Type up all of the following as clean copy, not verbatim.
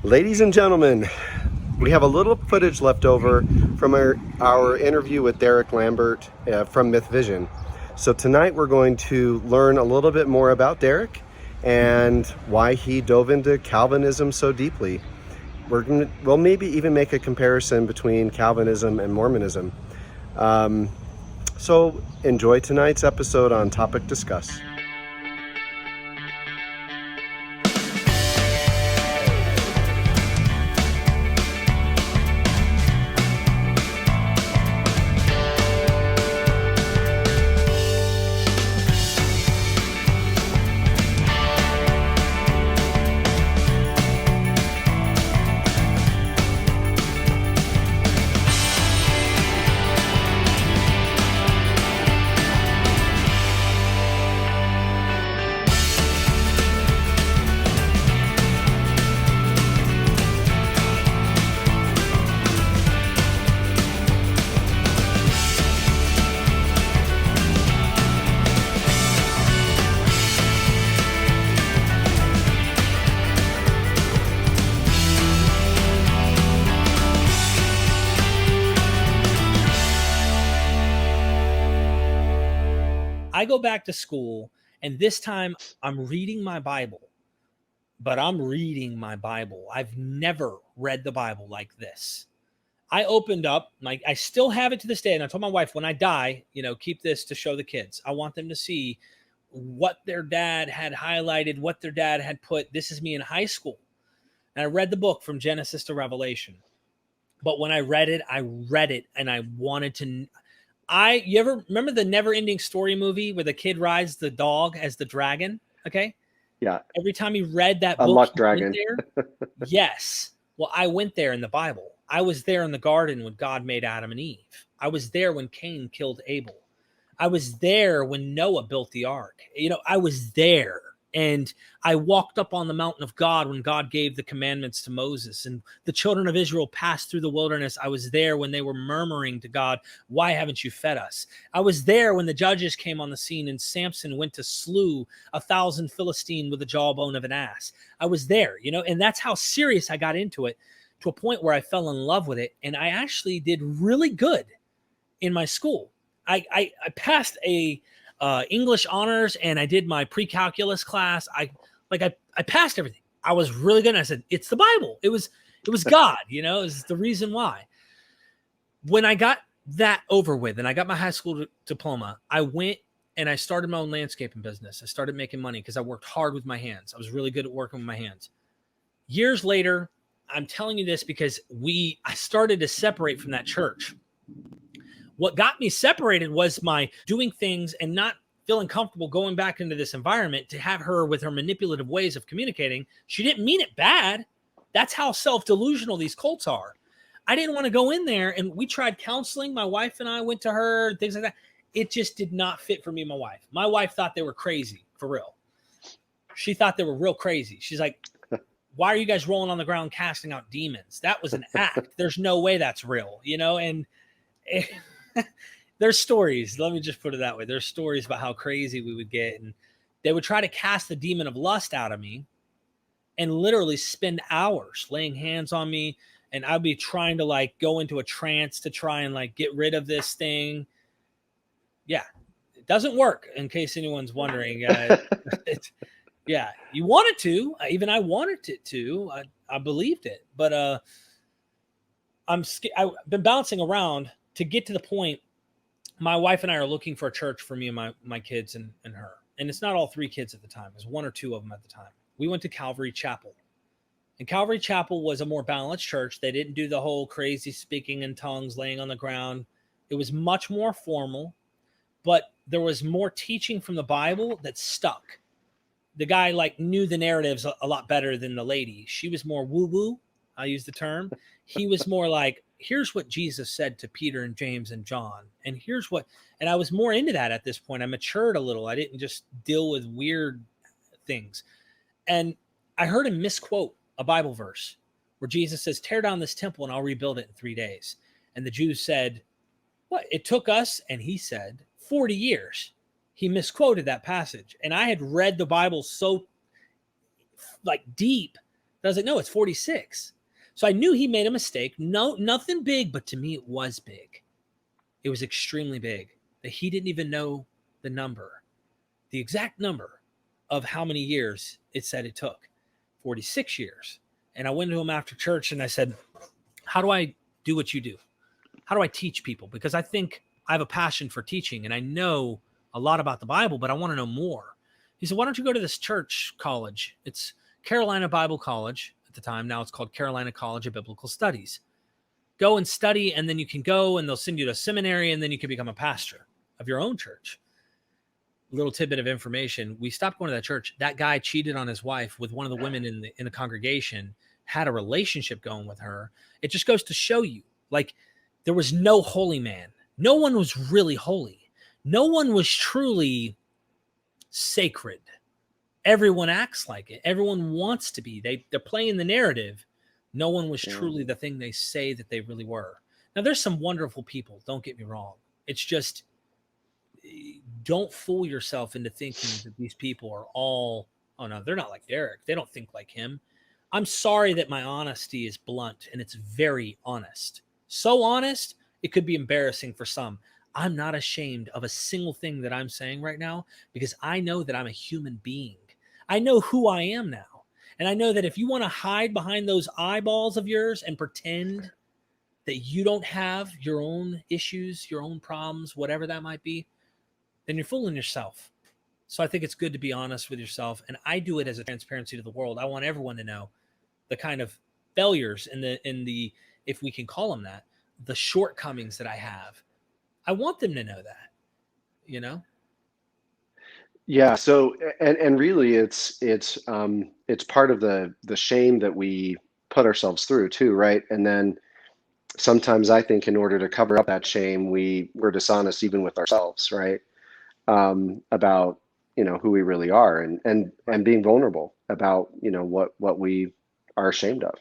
Ladies and gentlemen, we have a little footage left over from our interview with Derek Lambert from MythVision. So tonight we're going to learn a little bit more about Derek and why he dove into Calvinism so deeply. We'll maybe even make a comparison between Calvinism and Mormonism. So enjoy tonight's episode on Topic Discuss. I go back to school, and this time I'm reading my Bible, but I'm reading my Bible. I've never read the Bible like this. I opened up, like I still have it to this day, and I told my wife, when I die, keep this to show the kids. I want them to see what their dad had highlighted, what their dad had put. This is me in high school. And I read the book from Genesis to Revelation. But when I read it, and I wanted to... you ever remember the Never Ending Story movie where the kid rides the dog as the dragon? Okay. Yeah. Every time he read that book, Unlocked Dragon. Yes. Well, I went there in the Bible. I was there in the garden when God made Adam and Eve. I was there when Cain killed Abel. I was there when Noah built the ark. I was there. And I walked up on the mountain of God when God gave the commandments to Moses, and the children of Israel passed through the wilderness. I was there when they were murmuring to God, why haven't you fed us? I was there when the judges came on the scene and Samson went to slew 1,000 Philistine with the jawbone of an ass. I was there, and that's how serious I got into it, to a point where I fell in love with it. And I actually did really good in my school. I passed a English honors, and I did my pre-calculus class. I passed everything. I was really good. And I said, it's the Bible. It was God, is the reason why. When I got that over with and I got my high school diploma, I went and I started my own landscaping business. I started making money because I worked hard with my hands. I was really good at working with my hands. Years later, I'm telling you this because I started to separate from that church. What got me separated was my doing things and not feeling comfortable going back into this environment. To have her with her manipulative ways of communicating, she didn't mean it bad. That's how self-delusional these cults are. I didn't want to go in there, and we tried counseling. My wife and I went to her and things like that. It just did not fit for me and my wife. My wife thought they were crazy, for real. She thought they were real crazy. She's like, why are you guys rolling on the ground casting out demons? That was an act. There's no way that's real, and there's stories. Let me just put it that way. There's stories about how crazy we would get, and they would try to cast the demon of lust out of me and literally spend hours laying hands on me. And I'd be trying to go into a trance to try and get rid of this thing. Yeah. It doesn't work, in case anyone's wondering. Yeah, you wanted to, even I wanted it to, I believed it, but I've been bouncing around to get to the point. My wife and I are looking for a church for me and my kids and her. And it's not all 3 kids at the time. It was 1 or 2 of them at the time. We went to Calvary Chapel. And Calvary Chapel was a more balanced church. They didn't do the whole crazy speaking in tongues, laying on the ground. It was much more formal, but there was more teaching from the Bible that stuck. The guy knew the narratives a lot better than the lady. She was more woo-woo. I use the term. He was more like, here's what Jesus said to Peter and James and John. And and I was more into that at this point. I matured a little. I didn't just deal with weird things. And I heard him misquote a Bible verse where Jesus says, tear down this temple and I'll rebuild it in 3 days. And the Jews said, what? It took us, and he said, 40 years. He misquoted that passage. And I had read the Bible so deep But I was like, no, it's 46. So I knew he made a mistake. No, nothing big, but to me it was big. It was extremely big that he didn't even know the number, the exact number of how many years it said it took. 46 years. And I went to him after church and I said, how do I do what you do? How do I teach people? Because I think I have a passion for teaching and I know a lot about the Bible, but I want to know more. He said, why don't you go to this church college? It's Carolina Bible College at the time. Now it's called Carolina College of Biblical Studies. Go and study, and then you can go and they'll send you to a seminary, and then you can become a pastor of your own church. Little tidbit of information. We stopped going to that church. That guy cheated on his wife with one of the women in the congregation, had a relationship going with her. It just goes to show you, like, there was no holy man. No one was really holy. No one was truly sacred. Everyone acts like it. Everyone wants to be. They're playing the narrative. No one was truly the thing they say that they really were. Now, there's some wonderful people. Don't get me wrong. It's just, don't fool yourself into thinking that these people are all, oh no, they're not like Derek. They don't think like him. I'm sorry that my honesty is blunt, and it's very honest. So honest, it could be embarrassing for some. I'm not ashamed of a single thing that I'm saying right now because I know that I'm a human being. I know who I am now. And I know that if you want to hide behind those eyeballs of yours and pretend that you don't have your own issues, your own problems, whatever that might be, then you're fooling yourself. So I think it's good to be honest with yourself. And I do it as a transparency to the world. I want everyone to know the kind of failures and the, if we can call them that, the shortcomings that I have. I want them to know that, you know? Yeah. So, and really it's part of the shame that we put ourselves through too, right? And then sometimes I think in order to cover up that shame, we're dishonest even with ourselves, right? About, who we really are and being vulnerable about, what we are ashamed of.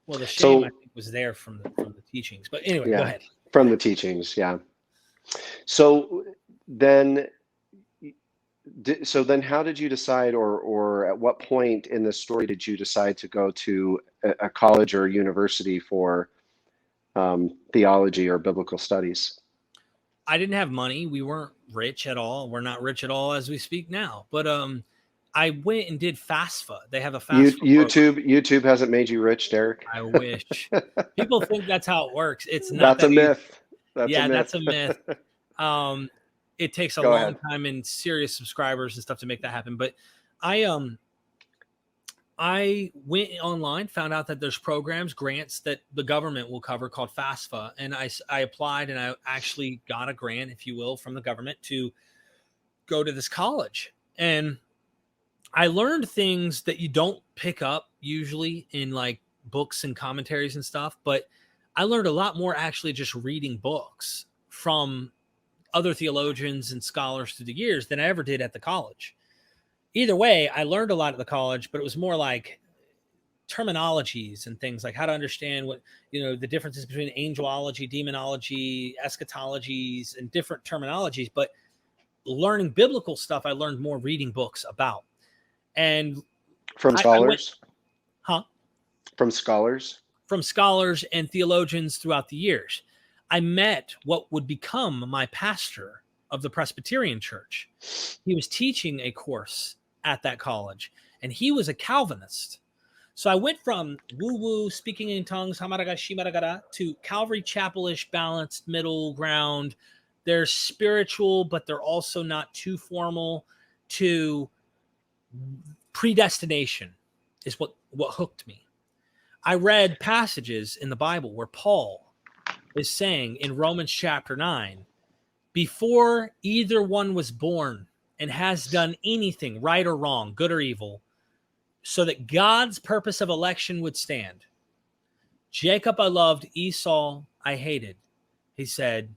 Well, the shame, So, I think, was there from the teachings. But anyway, go yeah, ahead. from the teachings. Yeah. So then, how did you decide, or at what point in the story did you decide to go to a college or a university for theology or biblical studies? I didn't have money. We weren't rich at all. We're not rich at all as we speak now. But I went and did FAFSA. They have a FAFSA program. YouTube hasn't made you rich, Derek. I wish. People think that's how it works. It's not That's a that easy. myth. That's a myth. That's a myth. It takes a Go long ahead. time and serious subscribers and stuff to make that happen. But I went online, found out that there's programs, grants that the government will cover called FAFSA. And I applied and I actually got a grant, if you will, from the government to go to this college. And I learned things that you don't pick up usually in like books and commentaries and stuff. But I learned a lot more actually just reading books from other theologians and scholars through the years than I ever did at the college. Either way, I learned a lot at the college, but it was more like terminologies and things like how to understand what, the differences between angelology, demonology, eschatologies, and different terminologies. But learning biblical stuff, I learned more reading books about. And from scholars? From scholars? From scholars and theologians throughout the years. I met what would become my pastor of the Presbyterian Church. He was teaching a course at that college, and he was a Calvinist. So I went from woo-woo, speaking in tongues, hamaraga, shimaragara, to Calvary Chapel-ish, balanced, middle ground. They're spiritual, but they're also not too formal, to predestination is what hooked me. I read passages in the Bible where Paul is saying in Romans chapter 9, before either one was born and has done anything right or wrong, good or evil, so that God's purpose of election would stand. Jacob I loved, Esau I hated, he said,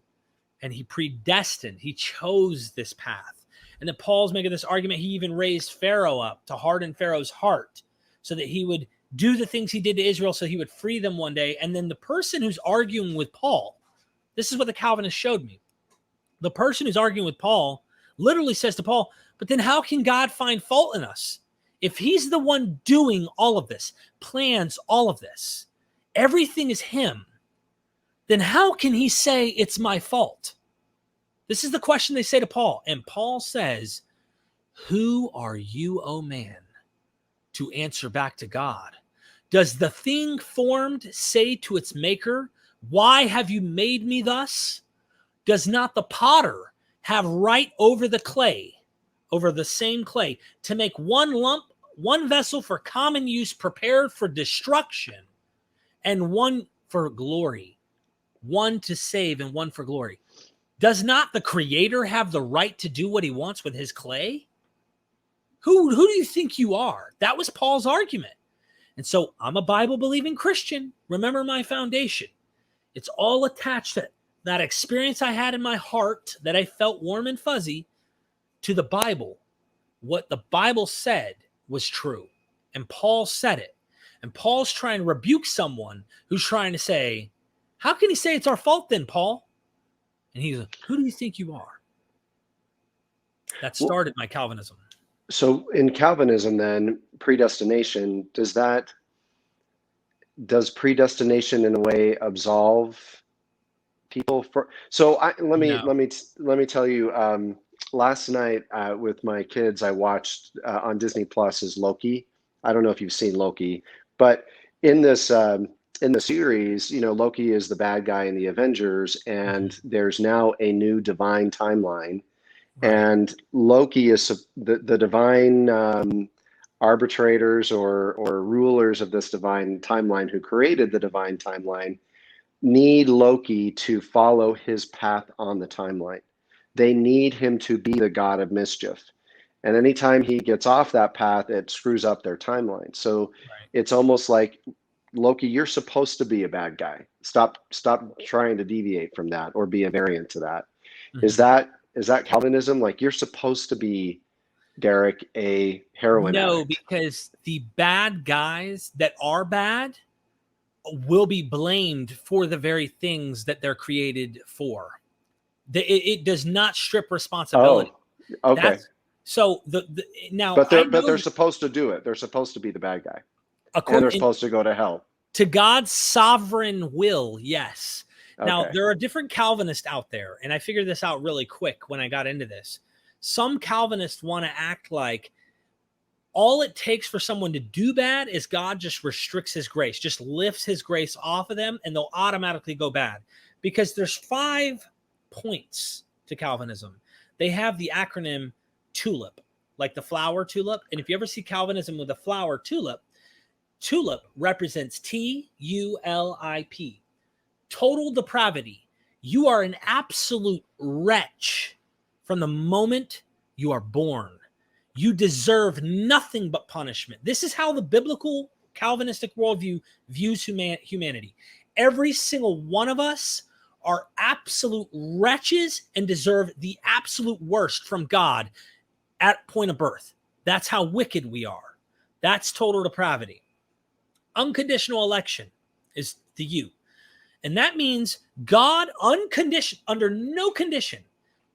and he predestined, he chose this path. And then Paul's making this argument, he even raised Pharaoh up to harden Pharaoh's heart so that he would do the things he did to Israel so he would free them one day. And then the person who's arguing with Paul, this is what the Calvinists showed me. The person who's arguing with Paul literally says to Paul, but then how can God find fault in us? if he's the one doing all of this, plans all of this, everything is him, then how can he say it's my fault? This is the question they say to Paul. And Paul says, who are you, O man, to answer back to God? Does the thing formed say to its maker, why have you made me thus? Does not the potter have right over the clay, over the same clay, to make one lump, one vessel for common use, prepared for destruction, and one for glory, one to save and one for glory? Does not the Creator have the right to do what he wants with his clay? Who do you think you are? That was Paul's argument. And so I'm a Bible-believing Christian. Remember my foundation. It's all attached to that experience I had in my heart that I felt warm and fuzzy to the Bible. What the Bible said was true. And Paul said it. And Paul's trying to rebuke someone who's trying to say, how can he say it's our fault then, Paul? And he's like, who do you think you are? That started my Calvinism. So in Calvinism, then, predestination, does predestination in a way absolve people for? So let me tell you. Last night with my kids, I watched on Disney Plus is Loki. I don't know if you've seen Loki, but in this in the series, Loki is the bad guy in the Avengers, and there's now a new divine timeline. Right. And Loki is the divine arbitrators or rulers of this divine timeline who created the divine timeline need Loki to follow his path on the timeline. They need him to be the god of mischief. And anytime he gets off that path, it screws up their timeline. So It's almost like, Loki, you're supposed to be a bad guy. Stop trying to deviate from that or be a variant to that. Mm-hmm. Is that Calvinism? Like, you're supposed to be, Derek, a heroin addict? Because the bad guys that are bad will be blamed for the very things that they're created for. It does not strip responsibility. Oh, okay. But they're supposed to do it. They're supposed to be the bad guy. And they're supposed to go to hell. To God's sovereign will, yes. Okay. Now, there are different Calvinists out there, and I figured this out really quick when I got into this. Some Calvinists want to act like all it takes for someone to do bad is God just restricts his grace, just lifts his grace off of them, and they'll automatically go bad. Because there's 5 points to Calvinism. They have the acronym TULIP, like the flower tulip. And if you ever see Calvinism with a flower tulip, tulip represents TULIP. Total depravity. You are an absolute wretch from the moment you are born. You deserve nothing but punishment. This is how the biblical Calvinistic worldview views humanity. Every single one of us are absolute wretches and deserve the absolute worst from God at point of birth. That's how wicked we are. That's total depravity. Unconditional election is the U. And that means God, under no condition,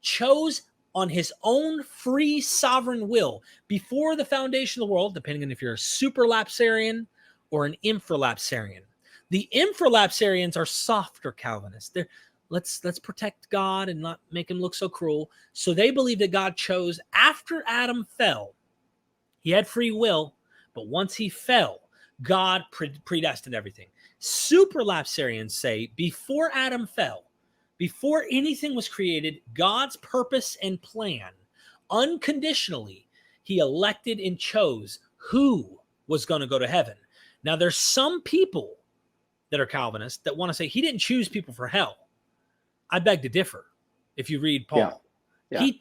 chose on his own free sovereign will before the foundation of the world, depending on if you're a superlapsarian or an infralapsarian. The infralapsarians are softer Calvinists. Let's protect God and not make him look so cruel. So they believe that God chose after Adam fell. He had free will, but once he fell, God predestined everything. Superlapsarians say before Adam fell, before anything was created, God's purpose and plan, unconditionally, he elected and chose who was going to go to heaven. Now, there's some people that are Calvinists that want to say he didn't choose people for hell. I beg to differ. If you read Paul, he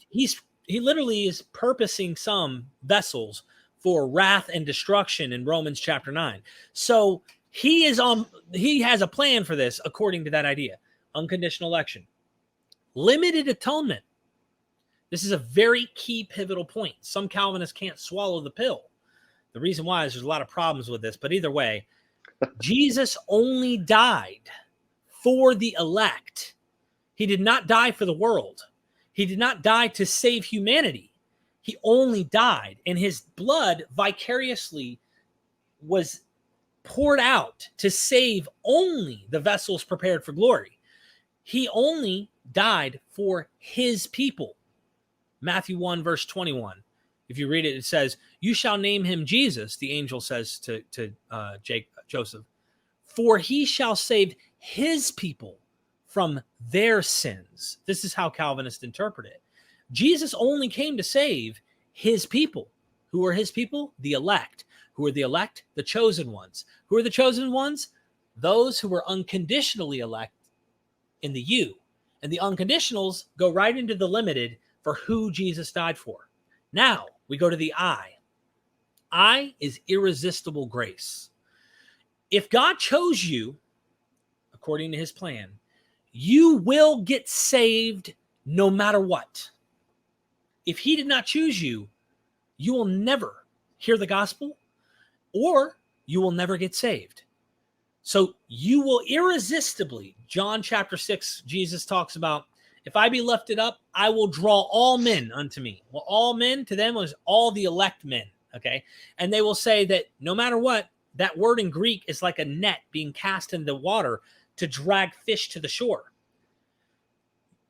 literally is purposing some vessels for wrath and destruction in Romans chapter 9. So he has a plan for this according to that idea. Unconditional election. Limited atonement. This is a very key pivotal point. Some Calvinists can't swallow the pill. The reason why is there's a lot of problems with this, but either way, Jesus only died for the elect. He did not die for the world. He did not die to save humanity. He only died, and his blood vicariously was poured out to save only the vessels prepared for glory. He only died for his people. Matthew 1, verse 21. If you read it, it says, "You shall name him Jesus," the angel says to Joseph, "for he shall save his people from their sins." This is how Calvinists interpret it. Jesus only came to save his people. Who are his people? The elect. Who are the elect? The chosen ones. Who are the chosen ones? Those who were unconditionally elect in the U. And the unconditionals go right into the limited for who Jesus died for. Now we go to the I. I is irresistible grace. If God chose you, according to his plan, you will get saved no matter what. If he did not choose you, you will never hear the gospel or you will never get saved. So you will irresistibly, John chapter 6, Jesus talks about, if I be lifted up, I will draw all men unto me. Well, all men to them was all the elect men, okay? And they will say that no matter what, that word in Greek is like a net being cast into the water to drag fish to the shore.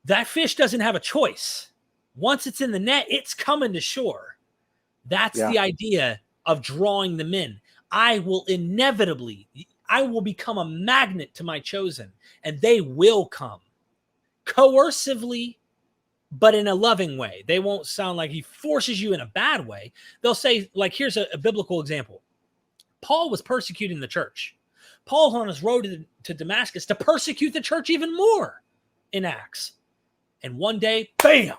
That fish doesn't have a choice. Once it's in the net, it's coming to shore. That's the idea of drawing them in. I will become a magnet to my chosen, and they will come coercively, but in a loving way. They won't sound like he forces you in a bad way. They'll say, like, here's a biblical example. Paul was persecuting the church. Paul's on his road to Damascus to persecute the church even more in Acts. And one day, bam,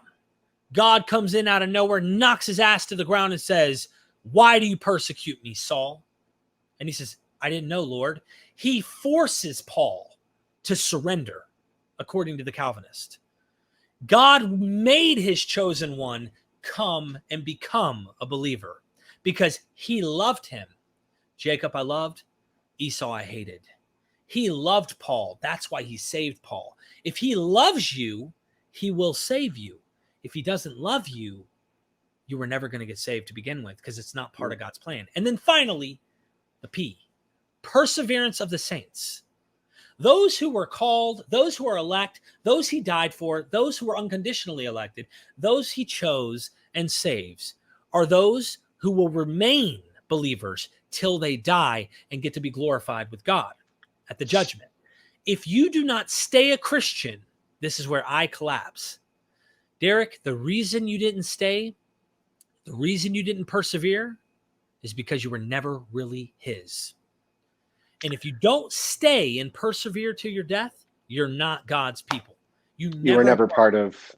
God comes in out of nowhere, knocks his ass to the ground and says, "Why do you persecute me, Saul?" And he says, "I didn't know, Lord." He forces Paul to surrender, according to the Calvinist. God made his chosen one come and become a believer because he loved him. Jacob I loved, Esau I hated. He loved Paul. That's why he saved Paul. If he loves you, he will save you. If he doesn't love you, you were never going to get saved to begin with because it's not part of God's plan. And then finally, the P, perseverance of the saints. Those who were called, those who are elect, those he died for, those who were unconditionally elected, those he chose and saves are those who will remain believers till they die and get to be glorified with God at the judgment. If you do not stay a Christian, this is where I collapse. Derek, the reason you didn't stay, the reason you didn't persevere is because you were never really his. And if you don't stay and persevere to your death, you're not God's people. You were never part of.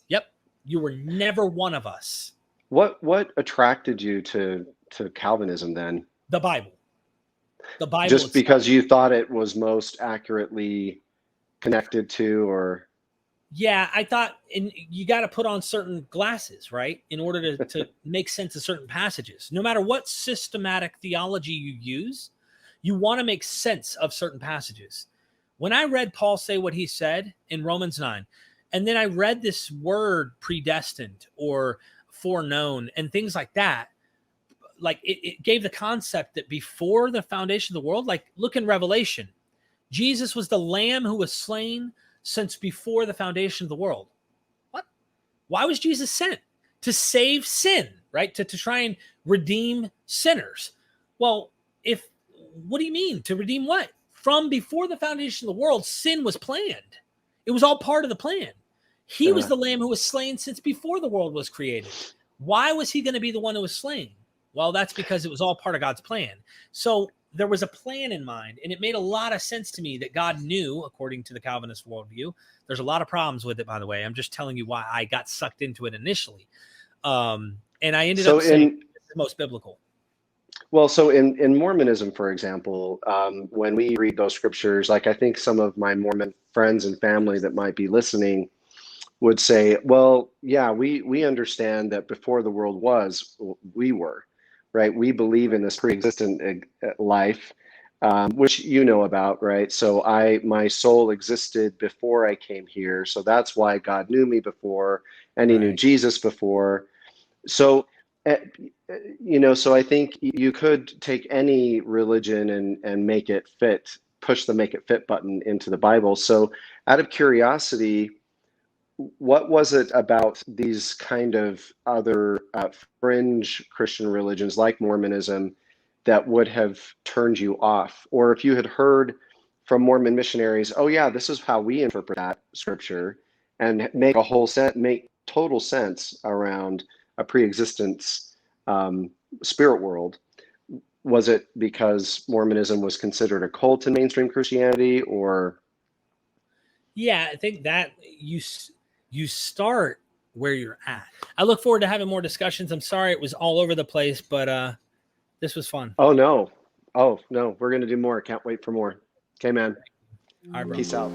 Yep. You were never one of us. What attracted you to Calvinism then? The Bible. The Bible. Just because you thought it was most accurately connected to, or? Yeah, I thought, and you got to put on certain glasses, right? In order to make sense of certain passages. No matter what systematic theology you use, you want to make sense of certain passages. When I read Paul say what he said in Romans 9, and then I read this word predestined or foreknown and things like that, like it gave the concept that before the foundation of the world, like look in Revelation, Jesus was the lamb who was slain since before the foundation of the world. What? Why was Jesus sent? To save sin, right? To try and redeem sinners. Well, what do you mean? To redeem what? From before the foundation of the world, sin was planned. It was all part of the plan. He was the lamb who was slain since before the world was created. Why was he going to be the one who was slain? Well, that's because it was all part of God's plan. So there was a plan in mind, and it made a lot of sense to me that God knew, according to the Calvinist worldview. There's a lot of problems with it, by the way. I'm just telling you why I got sucked into it initially. And I ended up saying it's the most biblical. Well, so in Mormonism, for example, when we read those scriptures, like I think some of my Mormon friends and family that might be listening would say, well, yeah, we understand that before the world was, we were, right? We believe in this pre-existent life, which you know about, right? So my soul existed before I came here. So that's why God knew me before, and he knew Jesus before. So, uh, so I think you could take any religion and make it fit, push the make it fit button into the Bible. So, out of curiosity, what was it about these kind of other fringe Christian religions like Mormonism that would have turned you off? Or if you had heard from Mormon missionaries, oh yeah, this is how we interpret that scripture, and make total sense around a pre-existence spirit world. Was it because Mormonism was considered a cult in mainstream Christianity, or? Yeah, I think that you start where you're at. I look forward to having more discussions. I'm sorry it was all over the place, but this was fun. Oh no. Oh no, we're gonna do more. Can't wait for more. Okay, man. All right, bro. Peace out.